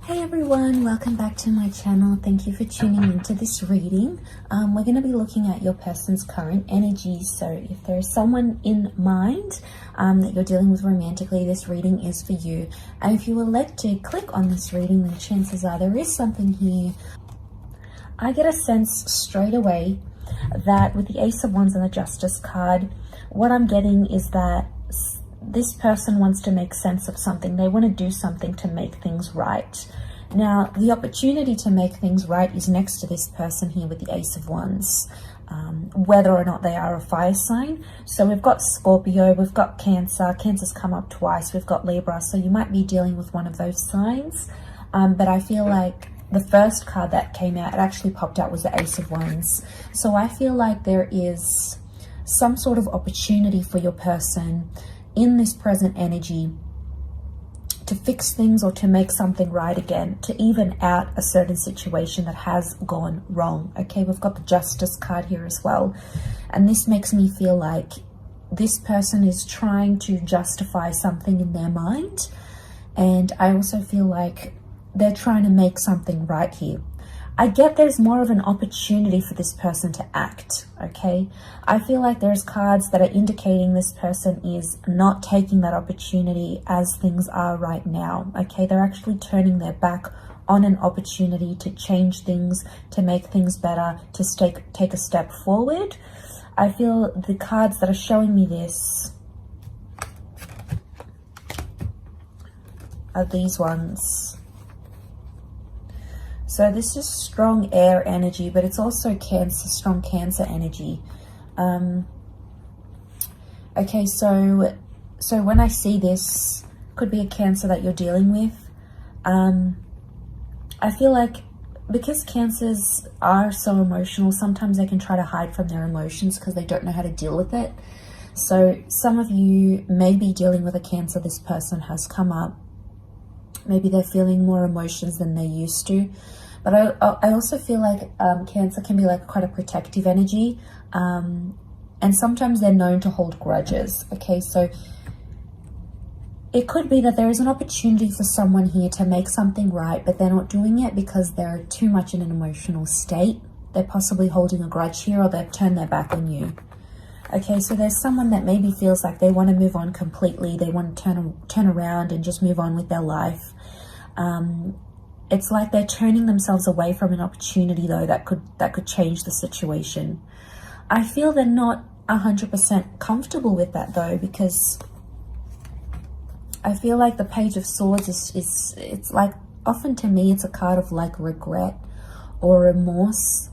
Hey everyone, welcome back to my channel. Thank you for tuning into this reading. We're going to be looking at your person's current energy. So if there is someone in mind that you're dealing with romantically, this reading is for you. And if you were led to click on this reading, then chances are there is something here. I get a sense straight away that with the Ace of Wands and the Justice card, what I'm getting is that this person wants to make sense of something. They want to do something to make things right. Now, the opportunity to make things right is next to this person here with the Ace of Wands, whether or not they are a fire sign. So we've got Scorpio, we've got Cancer. Cancer's come up twice. We've got Libra. So you might be dealing with one of those signs. But I feel like the first card that came out, it actually popped out, was the Ace of Wands. So I feel like there is some sort of opportunity for your person in this present energy to fix things or to make something right again, to even out a certain situation that has gone wrong. Okay, we've got the Justice card here as well. And this makes me feel like this person is trying to justify something in their mind. And I also feel like they're trying to make something right here. I get there's more of an opportunity for this person to act, okay? I feel like there's cards that are indicating this person is not taking that opportunity as things are right now, okay? They're actually turning their back on an opportunity to change things, to make things better, to take a step forward. I feel the cards that are showing me this are these ones. So this is strong air energy, but it's also Cancer, strong Cancer energy. Okay, so when I see this, could be a Cancer that you're dealing with. I feel like because Cancers are so emotional, sometimes they can try to hide from their emotions because they don't know how to deal with it. So some of you may be dealing with a Cancer. This person has come up. Maybe they're feeling more emotions than they used to. But I also feel like Cancer can be like quite a protective energy. And sometimes they're known to hold grudges. Okay, so it could be that there is an opportunity for someone here to make something right, but they're not doing it because they're too much in an emotional state. They're possibly holding a grudge here, or they've turned their back on you. Okay, so there's someone that maybe feels like they want to move on completely. They want to turn around and just move on with their life. It's like they're turning themselves away from an opportunity, though, that could change the situation. I feel they're not 100% comfortable with that, though, because I feel like the Page of Swords it's like, often to me, it's a card of like regret or remorse.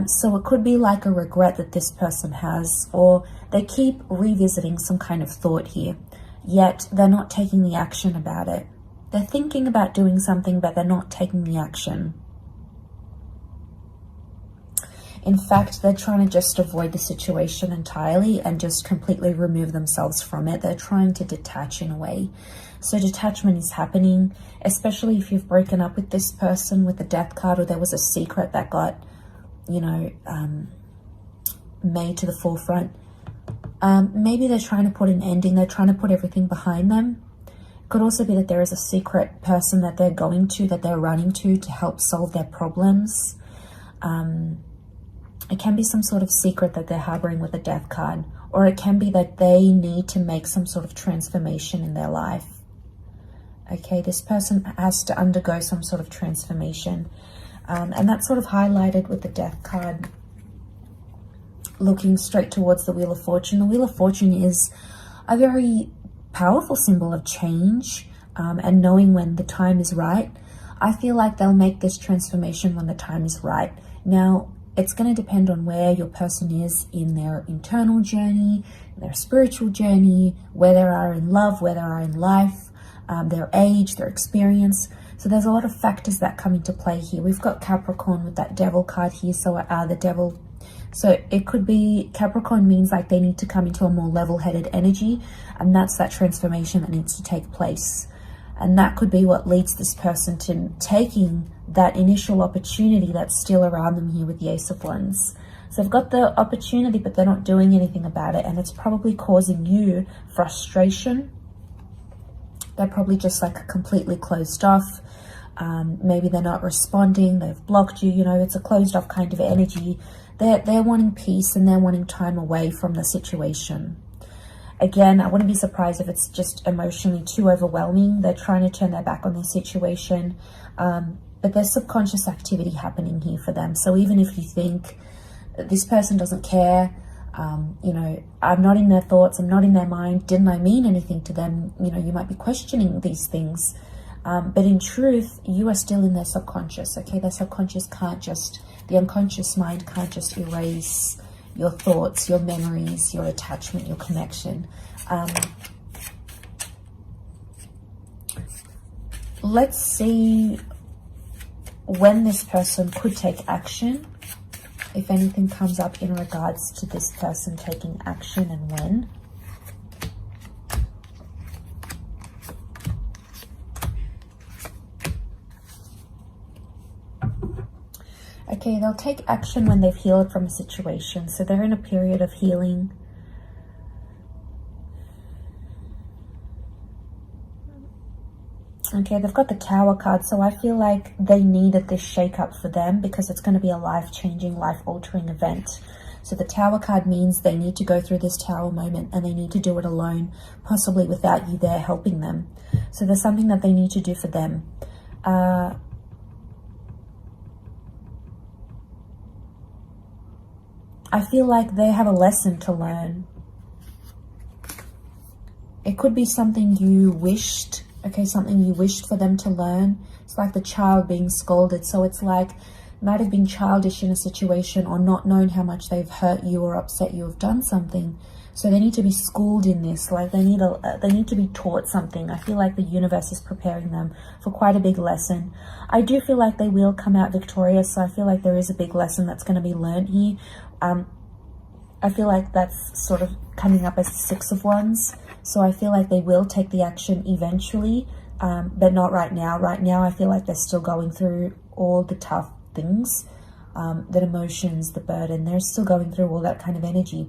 So it could be like a regret that this person has, or they keep revisiting some kind of thought here, yet they're not taking the action about it. They're thinking about doing something, but they're not taking the action. In fact, they're trying to just avoid the situation entirely and just completely remove themselves from it. They're trying to detach in a way. So detachment is happening, especially if you've broken up with this person with the Death card, or there was a secret that got, you know, made to the forefront. Maybe they're trying to put an ending. They're trying to put everything behind them. Could also be that there is a secret person that they're going to, that they're running to help solve their problems. It can be some sort of secret that they're harboring with the Death card, or it can be that they need to make some sort of transformation in their life. Okay, this person has to undergo some sort of transformation. And that's sort of highlighted with the Death card, looking straight towards the Wheel of Fortune. The Wheel of Fortune is a very powerful symbol of change and knowing when the time is right. I feel like they'll make this transformation when the time is right. Now, it's going to depend on where your person is in their internal journey, their spiritual journey, where they are in love, where they are in life, their age, their experience. So there's a lot of factors that come into play here. We've got Capricorn with that Devil card here, so the Devil. So it could be, Capricorn means like they need to come into a more level-headed energy, and that's that transformation that needs to take place. And that could be what leads this person to taking that initial opportunity that's still around them here with the Ace of Wands. So they've got the opportunity, but they're not doing anything about it, and it's probably causing you frustration. They're probably just like completely closed off. Maybe they're not responding, they've blocked you, you know, it's a closed off kind of energy. They're wanting peace and they're wanting time away from the situation. Again, I wouldn't be surprised if it's just emotionally too overwhelming. They're trying to turn their back on their situation. But there's subconscious activity happening here for them. So even if you think this person doesn't care, you know, I'm not in their thoughts, I'm not in their mind, didn't I mean anything to them? You know, you might be questioning these things. But in truth, you are still in their subconscious, okay? Their subconscious can't just, the unconscious mind can't just erase your thoughts, your memories, your attachment, your connection. Let's see when this person could take action, if anything comes up in regards to this person taking action, and when. Okay, they'll take action when they've healed from a situation. So they're in a period of healing. Okay, they've got the Tower card. So I feel like they needed this shake-up for them because it's going to be a life-changing, life-altering event. So the Tower card means they need to go through this Tower moment and they need to do it alone, possibly without you there helping them. So there's something that they need to do for them. I feel like they have a lesson to learn. It could be something you wished, okay, something you wished for them to learn. It's like the child being scolded. So it's like, might have been childish in a situation or not known how much they've hurt you or upset you, have done something. So they need to be schooled in this, like they need to be taught something. I feel like the universe is preparing them for quite a big lesson. I do feel like they will come out victorious, so I feel like there is a big lesson that's going to be learned here. I feel like that's sort of coming up as the Six of Wands. So I feel like they will take the action eventually, but not right now. Right now, I feel like they're still going through all the tough things, the emotions, the burden. They're still going through all that kind of energy.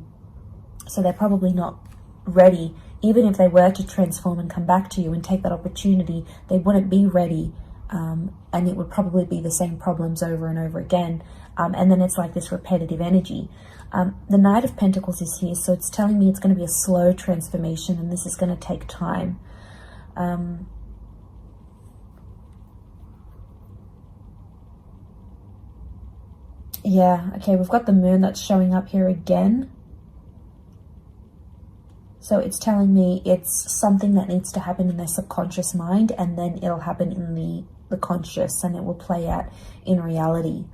So they're probably not ready. Even if they were to transform and come back to you and take that opportunity, they wouldn't be ready. And it would probably be the same problems over and over again. And then it's like this repetitive energy. The Knight of Pentacles is here, so it's telling me it's going to be a slow transformation and this is going to take time. Yeah, okay, we've got the Moon that's showing up here again. So it's telling me it's something that needs to happen in their subconscious mind, and then it'll happen in the conscious, and it will play out in reality.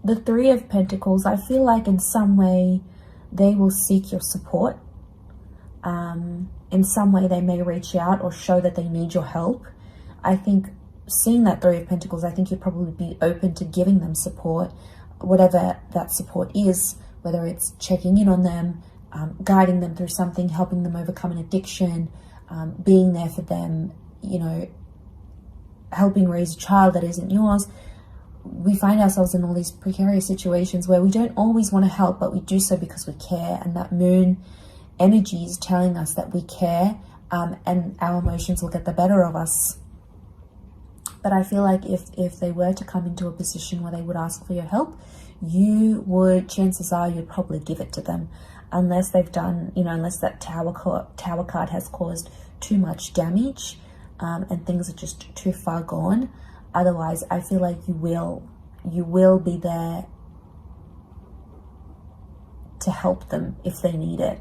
The Three of Pentacles, I feel like in some way they will seek your support. In some way they may reach out or show that they need your help. I think seeing that Three of Pentacles, I think you'd probably be open to giving them support, whatever that support is, whether it's checking in on them, guiding them through something, helping them overcome an addiction, being there for them, you know, helping raise a child that isn't yours. We find ourselves in all these precarious situations where we don't always want to help, but we do so because we care. And that Moon energy is telling us that we care, and our emotions will get the better of us. But I feel like if they were to come into a position where they would ask for your help, you would, chances are you'd probably give it to them, unless they've done, you know, unless that Tower card has caused too much damage, and things are just too far gone. Otherwise, I feel like you will be there to help them if they need it.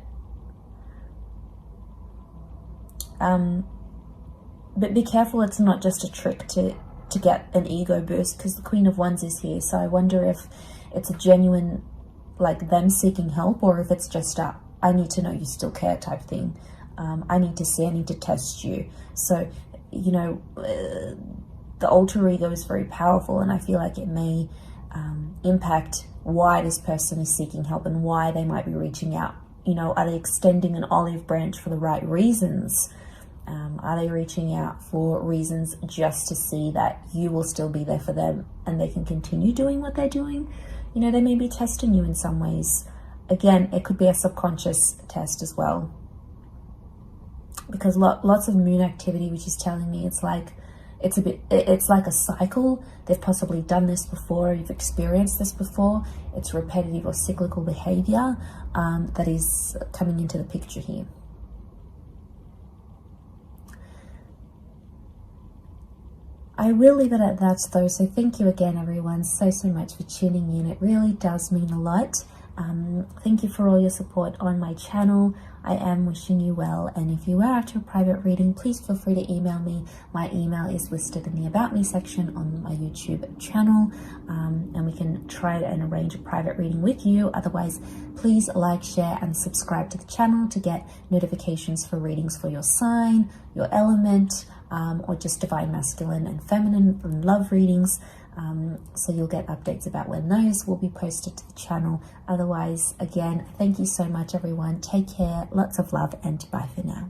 But be careful, it's not just a trick to get an ego boost, because the Queen of Wands is here. So I wonder if it's a genuine, like, them seeking help, or if it's just a, I need to know you still care type thing. I need to see, I need to test you. So, you know, the alter ego is very powerful, and I feel like it may impact why this person is seeking help and why they might be reaching out. You know, are they extending an olive branch for the right reasons? Are they reaching out for reasons just to see that you will still be there for them and they can continue doing what they're doing? You know, they may be testing you in some ways. Again, it could be a subconscious test as well. because lots of moon activity, which is telling me it's like a cycle. They've possibly done this before, you've experienced this before. It's repetitive or cyclical behavior that is coming into the picture here. I will leave it at that though, so thank you again everyone so much for tuning in. It really does mean a lot. Thank you for all your support on my channel. I am wishing you well, and if you are after a private reading, please feel free to email me. My email is listed in the About Me section on my YouTube channel, and we can try and arrange a private reading with you. Otherwise, please like, share and subscribe to the channel to get notifications for readings for your sign, your element, or just divine masculine and feminine and love readings. So you'll get updates about when those will be posted to the channel. Otherwise, again, thank you so much everyone. Take care, lots of love, and bye for now.